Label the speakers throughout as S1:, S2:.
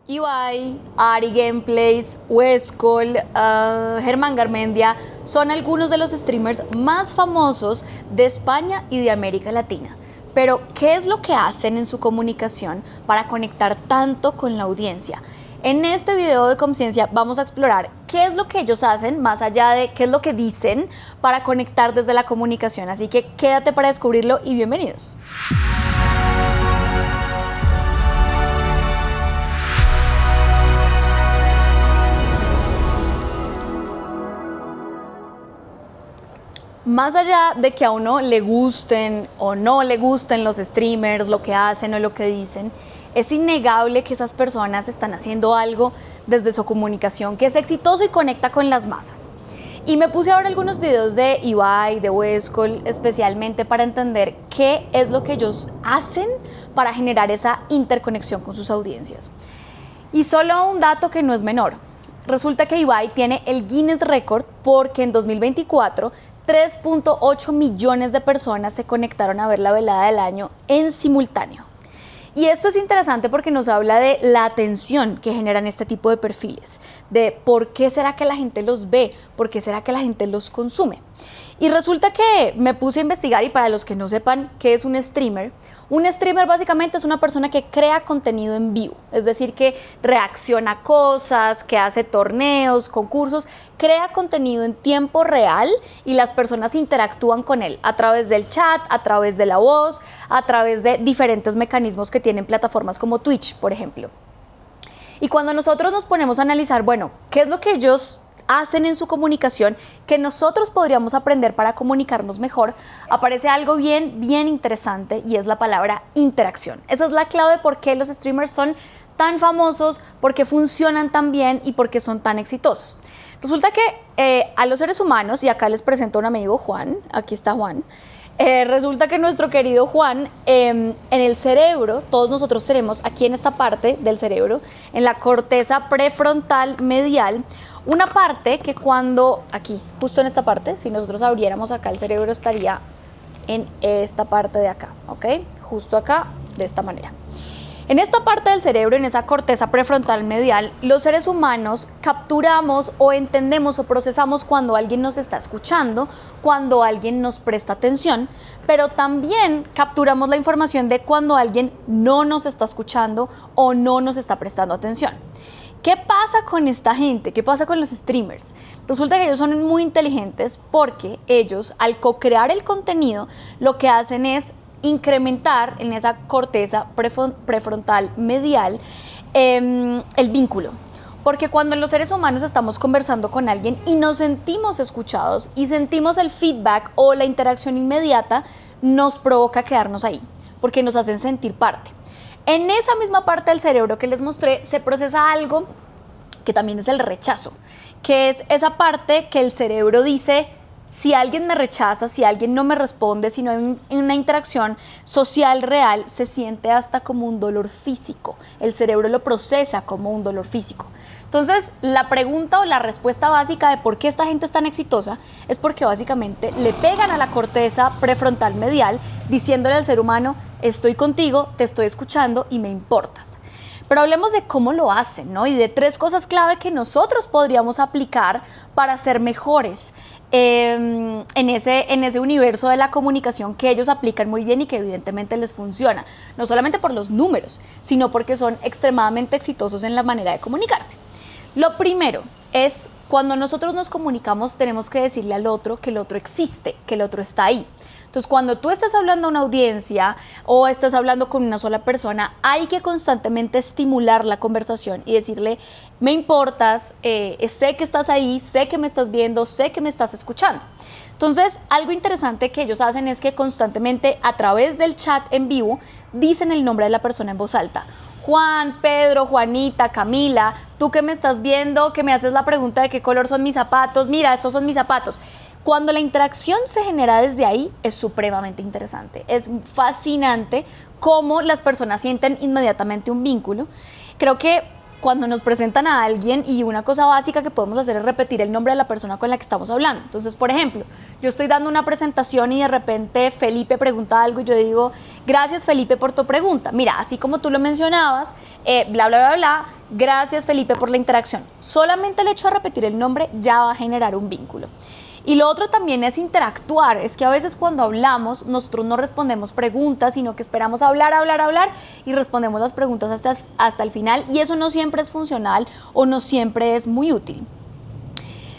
S1: Ibai, Ari Gameplays, Westcol, Germán Garmendia son algunos de los streamers más famosos de España y de América Latina. Pero, ¿qué es lo que hacen en su comunicación para conectar tanto con la audiencia? En este video de Conciencia vamos a explorar qué es lo que ellos hacen, más allá de qué es lo que dicen, para conectar desde la comunicación. Así que quédate para descubrirlo y bienvenidos. Más allá de que a uno le gusten o no le gusten los streamers, lo que hacen o lo que dicen, es innegable que esas personas están haciendo algo desde su comunicación que es exitoso y conecta con las masas. Y me puse a ver algunos videos de Ibai, de Westcol, especialmente para entender qué es lo que ellos hacen para generar esa interconexión con sus audiencias. Y solo un dato que no es menor. Resulta que Ibai tiene el Guinness Record porque en 2024 3.8 millones de personas se conectaron a ver la velada del año en simultáneo. Y esto es interesante porque nos habla de la atención que generan este tipo de perfiles, de por qué será que la gente los ve, por qué será que la gente los consume. Y resulta que me puse a investigar, y para los que no sepan qué es un streamer básicamente es una persona que crea contenido en vivo, es decir, que reacciona a cosas, que hace torneos, concursos, crea contenido en tiempo real y las personas interactúan con él a través del chat, a través de la voz, a través de diferentes mecanismos que tienen plataformas como Twitch, por ejemplo. Y cuando nosotros nos ponemos a analizar, bueno, ¿qué es lo que ellos hacen en su comunicación que nosotros podríamos aprender para comunicarnos mejor? Aparece algo bien interesante y es la palabra interacción. Esa es la clave de por qué los streamers son tan famosos, por qué funcionan tan bien y por qué son tan exitosos. Resulta que a los seres humanos, y acá les presento a un amigo, Juan, aquí está Juan, resulta que nuestro querido Juan, en el cerebro, todos nosotros tenemos aquí en esta parte del cerebro, en la corteza prefrontal medial, una parte que cuando, aquí, justo en esta parte, si nosotros abriéramos acá el cerebro estaría en esta parte de acá, ¿ok? Justo acá, de esta manera. En esta parte del cerebro, en esa corteza prefrontal medial, los seres humanos capturamos o entendemos o procesamos cuando alguien nos está escuchando, cuando alguien nos presta atención, pero también capturamos la información de cuando alguien no nos está escuchando o no nos está prestando atención. ¿Qué pasa con esta gente? ¿Qué pasa con los streamers? Resulta que ellos son muy inteligentes porque ellos, al co-crear el contenido, lo que hacen es incrementar en esa corteza prefrontal medial el vínculo. Porque cuando los seres humanos estamos conversando con alguien y nos sentimos escuchados y sentimos el feedback o la interacción inmediata, nos provoca quedarnos ahí, porque nos hacen sentir parte. En esa misma parte del cerebro que les mostré se procesa algo que también es el rechazo, que es esa parte que el cerebro dice: si alguien me rechaza, si alguien no me responde, si no hay una interacción social real, se siente hasta como un dolor físico. El cerebro lo procesa como un dolor físico. Entonces, la pregunta o la respuesta básica de por qué esta gente es tan exitosa es porque básicamente le pegan a la corteza prefrontal medial diciéndole al ser humano: estoy contigo, te estoy escuchando y me importas. Pero hablemos de cómo lo hacen, ¿no? Y de 3 cosas clave que nosotros podríamos aplicar para ser mejores en ese universo de la comunicación que ellos aplican muy bien y que evidentemente les funciona. No solamente por los números, sino porque son extremadamente exitosos en la manera de comunicarse. Lo primero es, cuando nosotros nos comunicamos, tenemos que decirle al otro que el otro existe, que el otro está ahí. Entonces, cuando tú estás hablando a una audiencia o estás hablando con una sola persona, hay que constantemente estimular la conversación y decirle: me importas, sé que estás ahí, sé que me estás viendo, sé que me estás escuchando. Entonces, algo interesante que ellos hacen es que constantemente a través del chat en vivo dicen el nombre de la persona en voz alta. Juan, Pedro, Juanita, Camila, tú que me estás viendo, que me haces la pregunta de qué color son mis zapatos, mira, estos son mis zapatos. Cuando la interacción se genera desde ahí, es supremamente interesante. Es fascinante cómo las personas sienten inmediatamente un vínculo. Creo que cuando nos presentan a alguien y una cosa básica que podemos hacer es repetir el nombre de la persona con la que estamos hablando. Entonces, por ejemplo, yo estoy dando una presentación y de repente Felipe pregunta algo y yo digo, gracias Felipe por tu pregunta. Mira, así como tú lo mencionabas, bla, bla, bla, bla, gracias Felipe por la interacción. Solamente el hecho de repetir el nombre ya va a generar un vínculo. Y lo otro también es interactuar, es que a veces cuando hablamos nosotros no respondemos preguntas, sino que esperamos hablar y respondemos las preguntas hasta el final y eso no siempre es funcional o no siempre es muy útil.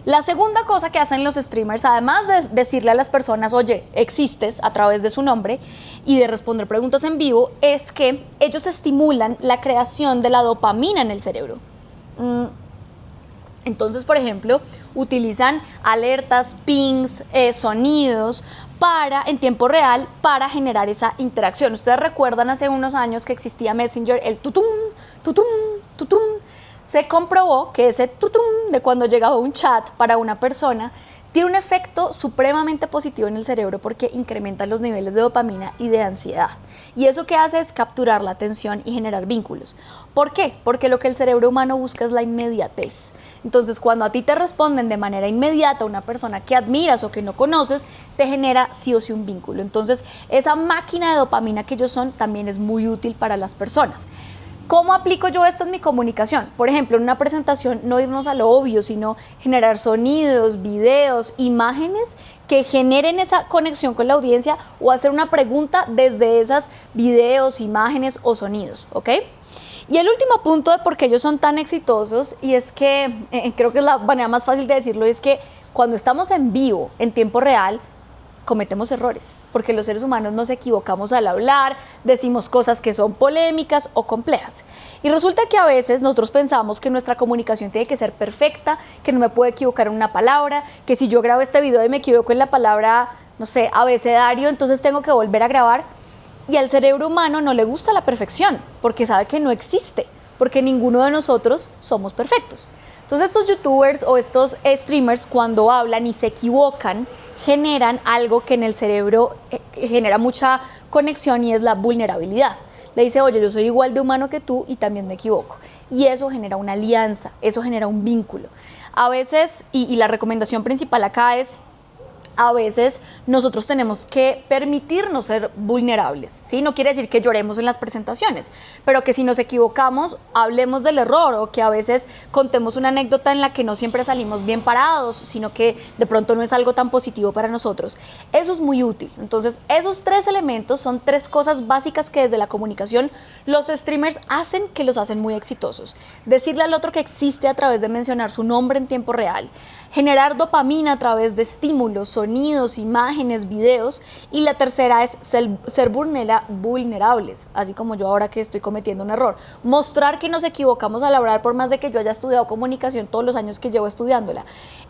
S1: La segunda cosa que hacen los streamers, además de decirle a las personas, oye, existes a través de su nombre y de responder preguntas en vivo, es que ellos estimulan la creación de la dopamina en el cerebro. Entonces, por ejemplo, utilizan alertas, pings, sonidos en tiempo real para generar esa interacción. Ustedes recuerdan hace unos años que existía Messenger, el tutum, tutum, tutum. Se comprobó que ese tutum de cuando llegaba un chat para una persona tiene un efecto supremamente positivo en el cerebro porque incrementa los niveles de dopamina y de ansiedad. Y eso que hace es capturar la atención y generar vínculos. ¿Por qué? Porque lo que el cerebro humano busca es la inmediatez. Entonces, cuando a ti te responden de manera inmediata una persona que admiras o que no conoces, te genera sí o sí un vínculo. Entonces, esa máquina de dopamina que ellos son también es muy útil para las personas. ¿Cómo aplico yo esto en mi comunicación? Por ejemplo, en una presentación no irnos a lo obvio, sino generar sonidos, videos, imágenes que generen esa conexión con la audiencia o hacer una pregunta desde esos videos, imágenes o sonidos, ¿ok? Y el último punto de por qué ellos son tan exitosos, y es que creo que es la manera más fácil de decirlo, es que cuando estamos en vivo, en tiempo real, cometemos errores, porque los seres humanos nos equivocamos al hablar, decimos cosas que son polémicas o complejas. Y resulta que a veces nosotros pensamos que nuestra comunicación tiene que ser perfecta, que no me puedo equivocar en una palabra, que si yo grabo este video y me equivoco en la palabra, no sé, abecedario, entonces tengo que volver a grabar. Y al cerebro humano no le gusta la perfección, porque sabe que no existe, porque ninguno de nosotros somos perfectos. Entonces estos youtubers o estos streamers cuando hablan y se equivocan, generan algo que en el cerebro genera mucha conexión y es la vulnerabilidad. Le dice, oye, yo soy igual de humano que tú y también me equivoco. Y eso genera una alianza, eso genera un vínculo. A veces, y la recomendación principal acá es, a veces nosotros tenemos que permitirnos ser vulnerables, ¿sí? No quiere decir que lloremos en las presentaciones, pero que si nos equivocamos, hablemos del error o que a veces contemos una anécdota en la que no siempre salimos bien parados, sino que de pronto no es algo tan positivo para nosotros. Eso es muy útil. Entonces, esos tres elementos son tres cosas básicas que desde la comunicación los streamers hacen que los hacen muy exitosos. Decirle al otro que existe a través de mencionar su nombre en tiempo real, generar dopamina a través de estímulos, sonidos, imágenes, videos, y la tercera es ser vulnerables, así como yo ahora que estoy cometiendo un error. Mostrar que nos equivocamos al hablar por más de que yo haya estudiado comunicación todos los años que llevo estudiándola.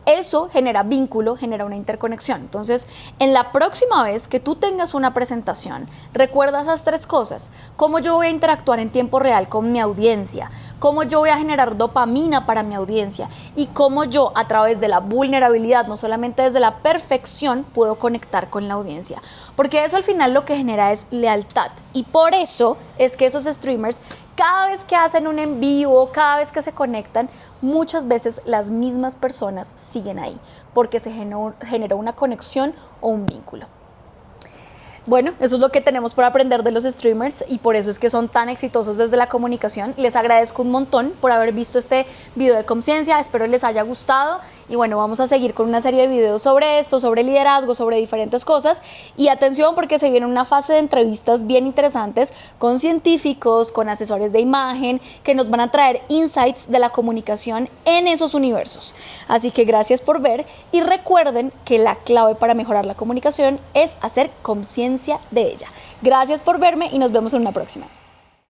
S1: Eso genera vínculo, genera una interconexión. Entonces, en la próxima vez que tú tengas una presentación, recuerda esas tres cosas. Cómo yo voy a interactuar en tiempo real con mi audiencia, cómo yo voy a generar dopamina para mi audiencia y cómo yo a través de la vulnerabilidad, no solamente desde la perfección, puedo conectar con la audiencia. Porque eso al final lo que genera es lealtad y por eso es que esos streamers cada vez que hacen un en vivo, cada vez que se conectan, muchas veces las mismas personas siguen ahí porque se generó una conexión o un vínculo. Bueno, eso es lo que tenemos por aprender de los streamers y por eso es que son tan exitosos desde la comunicación. Les agradezco un montón por haber visto este video de conciencia, espero les haya gustado y bueno, vamos a seguir con una serie de videos sobre esto, sobre liderazgo, sobre diferentes cosas y atención porque se viene una fase de entrevistas bien interesantes con científicos, con asesores de imagen que nos van a traer insights de la comunicación en esos universos. Así que gracias por ver y recuerden que la clave para mejorar la comunicación es hacer conciencia de ella. Gracias por verme y nos vemos en una próxima.